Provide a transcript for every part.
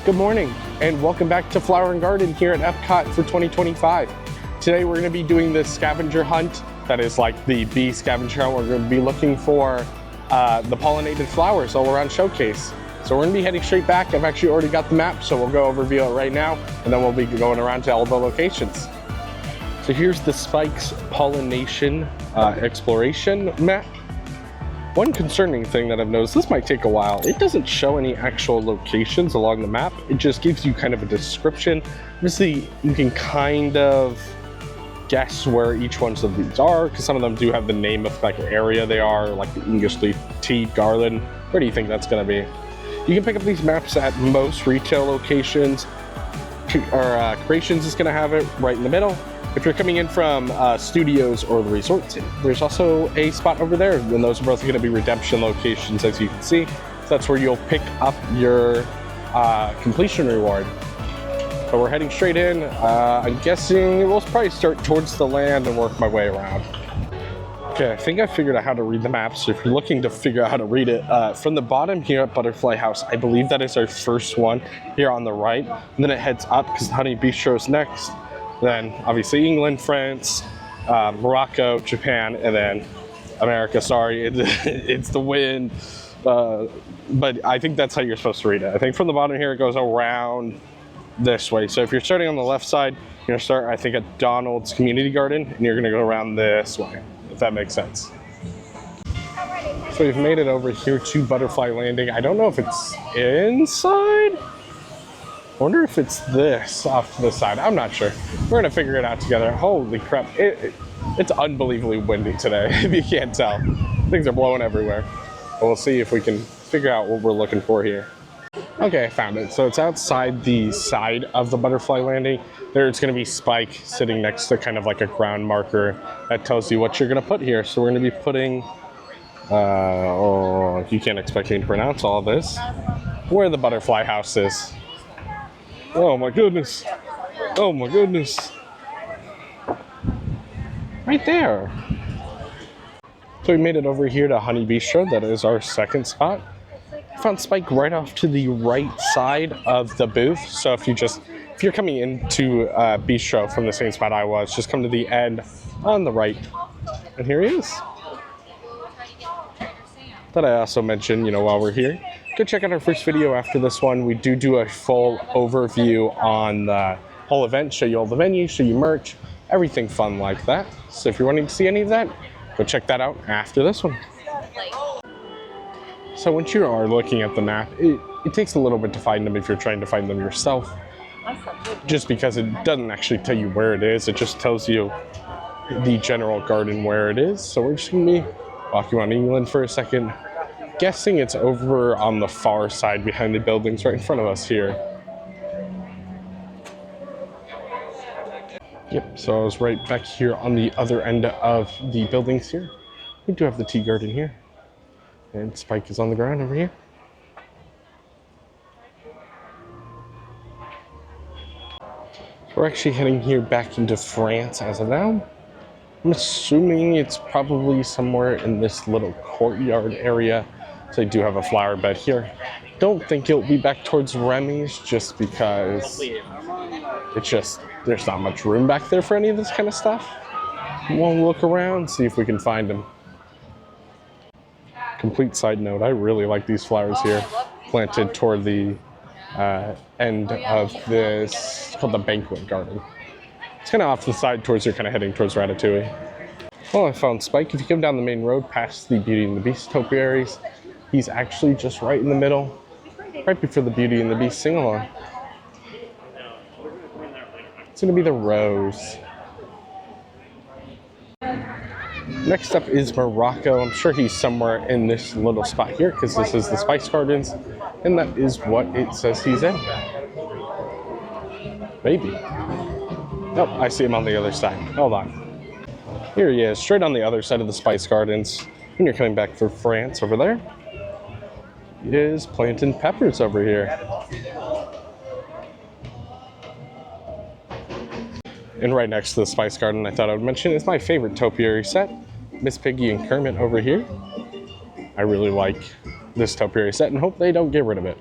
Good morning and welcome back to Flower and Garden here at Epcot for 2025. Today we're going to be doing this scavenger hunt. That is like the bee scavenger hunt. We're going to be looking for the pollinated flowers all around Showcase. So we're going to be heading straight back. I've actually already got the map, so we'll go overview it right now and then we'll be going around to all the locations. So here's the Spike's Pollen-Nation exploration map. One concerning thing that I've noticed, this might take a while, it doesn't show any actual locations along the map. It just gives you kind of a description. Obviously, you can kind of guess where each one of these are, because some of them do have the name of like an area they are, like the English leaf tea garland. Where do you think that's going to be? You can pick up these maps at most retail locations. Creations is going to have it right in the middle. If you're coming in from studios or the resorts, there's also a spot over there, and those are both going to be redemption locations, as you can see. So that's where you'll pick up your completion reward. So we're heading straight in. I'm guessing we'll probably start towards the land and work my way around. Okay, I think I figured out how to read the map. So if you're looking to figure out how to read it, from the bottom here at Butterfly House, I believe that is our first one here on the right. And then it heads up because Honey Bee-stro is next. Then obviously England, France, Morocco, Japan, and then America. Sorry, it's the wind. But I think that's how you're supposed to read it. I think from the bottom here it goes around this way. So if you're starting on the left side, you're gonna start, I think, at Donald's Community Garden, and you're gonna go around this way, if that makes sense. So we've made it over here to Butterfly Landing. I don't know if it's inside. I wonder if it's this off to the side. I'm not sure. We're gonna figure it out together. Holy crap. It's unbelievably windy today, if you can't tell. Things are blowing everywhere. But we'll see if we can figure out what we're looking for here. Okay, I found it. So it's outside the side of the Butterfly Landing. There's gonna be Spike sitting next to kind of like a ground marker that tells you what you're gonna put here. So we're gonna be putting, you can't expect me to pronounce all this, where the Butterfly House is. Oh my goodness. Oh my goodness. Right there. So we made it over here to Honey Bee-stro. That is our second spot. I found Spike right off to the right side of the booth. So if you're coming into Bee-stro from the same spot I was, just come to the end on the right. And here he is. That I also mentioned, while we're here. Go check out our first video after this one. We do a full overview on the whole event, show you all the venues, show you merch, everything fun like that. So if you're wanting to see any of that, go check that out after this one. So once you are looking at the map, it takes a little bit to find them if you're trying to find them yourself. Just because it doesn't actually tell you where it is, it just tells you the general garden where it is. So we're just gonna be walking around England for a second. Guessing it's over on the far side behind the buildings right in front of us here. Yep, so I was right back here on the other end of the buildings here. We do have the tea garden here. And Spike is on the ground over here. So we're actually heading here back into France as of now. I'm assuming it's probably somewhere in this little courtyard area. So they do have a flower bed here. Don't think it'll be back towards Remy's just because there's not much room back there for any of this kind of stuff. We'll look around, see if we can find them. Complete side note, I really like these flowers here, planted toward the end of this, it's called the banquet garden. It's kind of off to the side towards you're kind of heading towards Ratatouille. Well, I found Spike. If you come down the main road past the Beauty and the Beast topiaries, he's actually just right in the middle, right before the Beauty and the Beast sing-along. It's gonna be the rose. Next up is Morocco. I'm sure he's somewhere in this little spot here because this is the Spice Gardens, and that is what it says he's in. Maybe. Nope, I see him on the other side. Hold on. Here he is, straight on the other side of the Spice Gardens. When you're coming back from France over there, he is planting peppers over here. And right next to the Spice Garden, I thought I would mention, is my favorite topiary set, Miss Piggy and Kermit over here. I really like this topiary set and hope they don't get rid of it.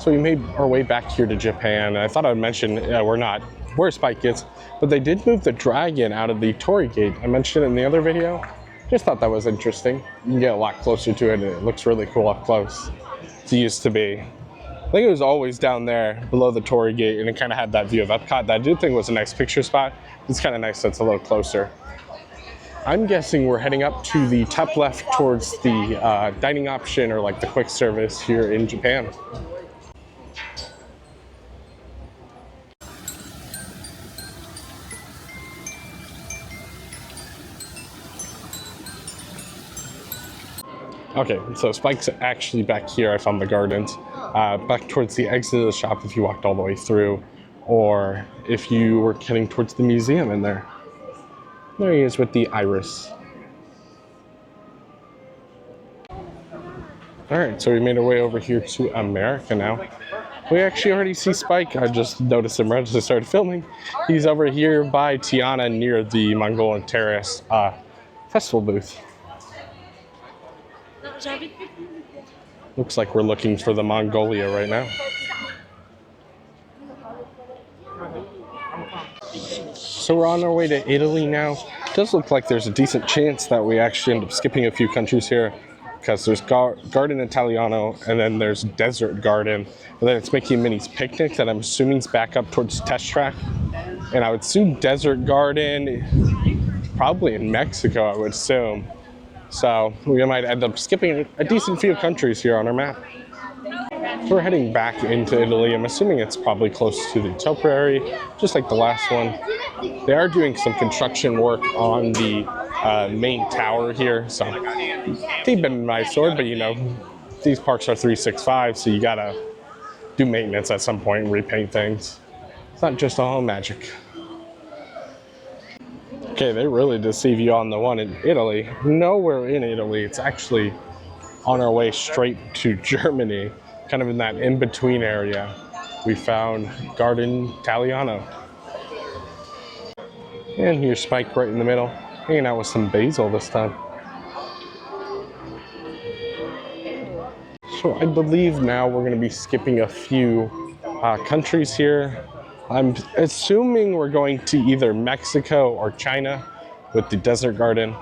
So we made our way back here to Japan. I thought I'd mention we're not where Spike is, but they did move the dragon out of the torii gate. I mentioned it in the other video. Just thought that was interesting. You can get a lot closer to it, and it looks really cool up close. It used to be. I think it was always down there below the torii gate, and it kind of had that view of Epcot that I do think was a nice picture spot. It's kind of nice that it's a little closer. I'm guessing we're heading up to the top left towards the dining option or like the quick service here in Japan. Okay, so Spike's actually back here. I found the gardens. Back towards the exit of the shop if you walked all the way through, or if you were heading towards the museum in there. There he is with the iris. Alright, so we made our way over here to America now. We actually already see Spike. I just noticed him right as I started filming. He's over here by Tiana near the Mongolian terrace festival booth. Looks like we're looking for the Mongolia right now. So we're on our way to Italy now. It does look like there's a decent chance that we actually end up skipping a few countries here, because there's Garden Italiano, and then there's Desert Garden, and then it's Mickey and Minnie's Picnic that I'm assuming is back up towards the test track. And I would assume Desert Garden, probably in Mexico, I would assume. So we might end up skipping a decent few countries here on our map. So we're heading back into Italy. I'm assuming it's probably close to the topiary, just like the last one. They are doing some construction work on the main tower here, so they've been my sword, but you know, these parks are 365, so you gotta do maintenance at some point and repaint things. It's not just all magic. Okay, they really deceive you on the one in Italy. Nowhere in Italy. It's actually on our way straight to Germany, kind of in that in-between area. We found Garden Italiano. And here's Spike right in the middle, hanging out with some basil this time. So I believe now we're gonna be skipping a few countries here. I'm assuming we're going to either Mexico or China with the Desert Garden,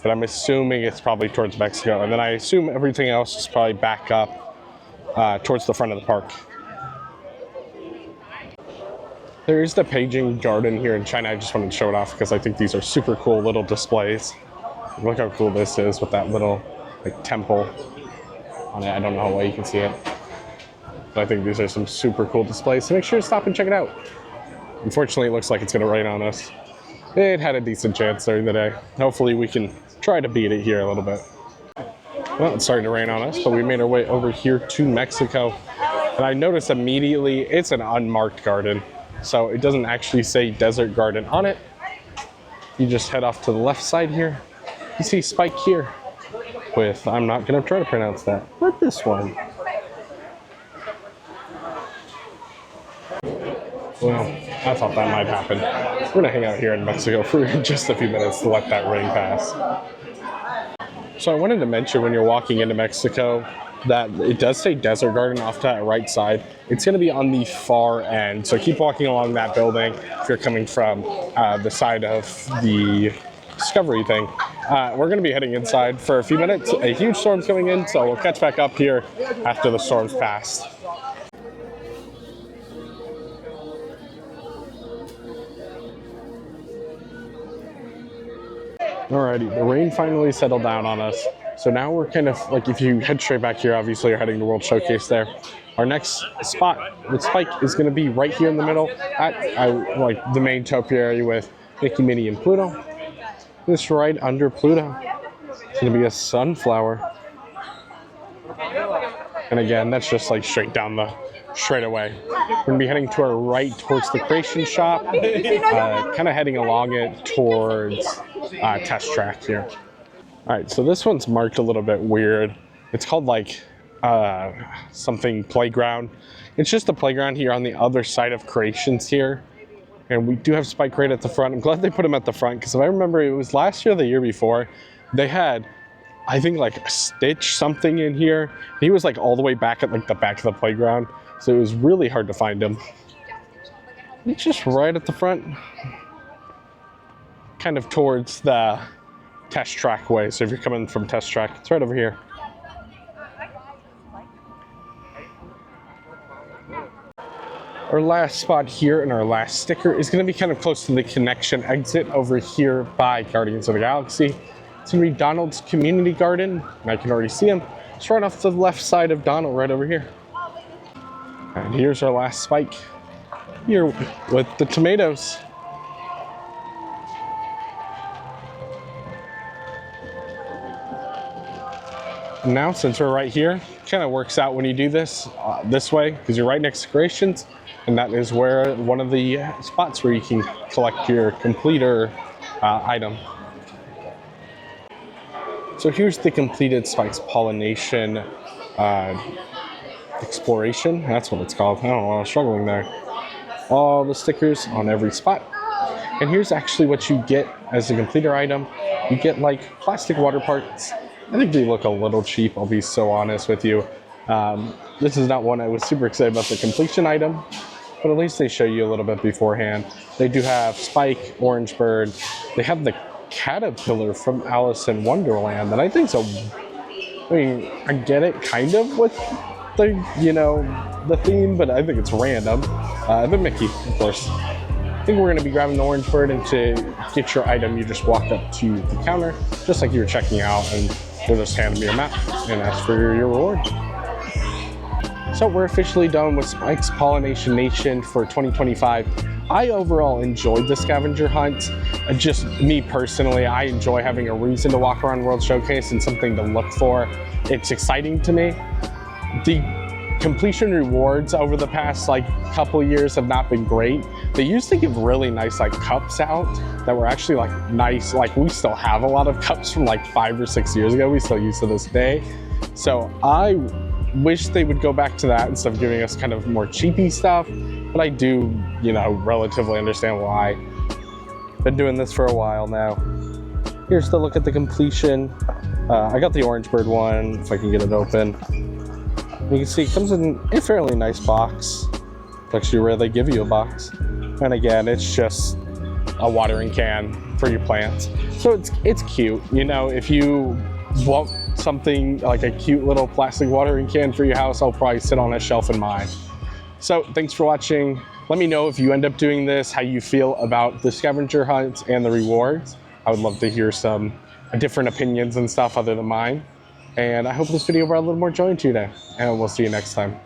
but I'm assuming it's probably towards Mexico. And then I assume everything else is probably back up towards the front of the park. There is the paging garden here in China. I just wanted to show it off because I think these are super cool little displays. Look how cool this is with that little like temple on it. I don't know how well you can see it, but I think these are some super cool displays. So make sure to stop and check it out. Unfortunately, it looks like it's gonna rain on us. It had a decent chance during the day. Hopefully we can try to beat it here a little bit. Well, it's starting to rain on us, but we made our way over here to Mexico. And I noticed immediately it's an unmarked garden. So it doesn't actually say Desert Garden on it. You just head off to the left side here. You see Spike here with, I'm not gonna try to pronounce that, but this one. Well, I thought that might happen. We're gonna hang out here in Mexico for just a few minutes to let that rain pass. So I wanted to mention when you're walking into Mexico that it does say Desert Garden off to that right side. It's gonna be on the far end. So keep walking along that building if you're coming from the side of the Discovery thing. We're gonna be heading inside for a few minutes. A huge storm's coming in, so we'll catch back up here after the storm's passed. Alrighty, the rain finally settled down on us. So now we're kind of like, if you head straight back here, obviously you're heading to World Showcase there. Our next spot with Spike is going to be right here in the middle at like the main topiary with Mickey, Minnie, and Pluto. This right under Pluto. It's going to be a sunflower. And again, that's just like straight away. We're going to be heading to our right towards the creation shop, kind of heading along it towards test track here. All right, so this one's marked a little bit weird. It's called like something playground. It's just a playground here on the other side of creations here. And we do have Spike right at the front. I'm glad they put him at the front because if I remember, it was last year or the year before, they had I think like a Stitch something in here. He was like all the way back at like the back of the playground, so it was really hard to find him. It's just right at the front, kind of towards the test track way. So if you're coming from test track, it's right over here. Our last spot here and our last sticker is going to be kind of close to the connection exit over here by Guardians of the Galaxy. It's going to be Donald's Community Garden, and I can already see him. It's right off the left side of Donald, right over here. And here's our last spike here with the tomatoes. Now, since we're right here, kind of works out when you do this this way, because you're right next to Creations, and that is where one of the spots where you can collect your completer item. So here's the completed Spike's Pollen-Nation exploration. That's what it's called. I don't know, I was struggling there. All the stickers on every spot. And here's actually what you get as a completer item. You get like plastic water parts. I think they look a little cheap, I'll be so honest with you. This is not one I was super excited about the completion item, but at least they show you a little bit beforehand. They do have Spike, Orange Bird. They have the caterpillar from Alice in Wonderland that I think so. I mean, I get it kind of with the, you know, the theme, but I think it's random. The Mickey, of course. I think we're going to be grabbing the Orange Bird, and to get your item, you just walk up to the counter, just like you were checking out, and they'll just hand me your map and ask for your reward. So we're officially done with Spike's Pollen-Nation for 2025. I overall enjoyed the scavenger hunt. Just me personally, I enjoy having a reason to walk around World Showcase and something to look for. It's exciting to me. The completion rewards over the past like couple years have not been great. They used to give really nice like cups out that were actually like nice. Like we still have a lot of cups from like 5 or 6 years ago. We still use to this day. So I wish they would go back to that instead of giving us kind of more cheapy stuff. But I do, you know, relatively understand why. Been doing this for a while now. Here's the look at the completion. I got the Orange Bird one, if I can get it open. You can see it comes in a fairly nice box. It's actually rare they give you a box. And again, it's just a watering can for your plants. So it's cute. You know, if you want something like a cute little plastic watering can for your house, I'll probably sit on a shelf in mine. So thanks for watching. Let me know if you end up doing this, how you feel about the scavenger hunts and the rewards. I would love to hear some different opinions and stuff other than mine. And I hope this video brought a little more joy to you today. And we'll see you next time.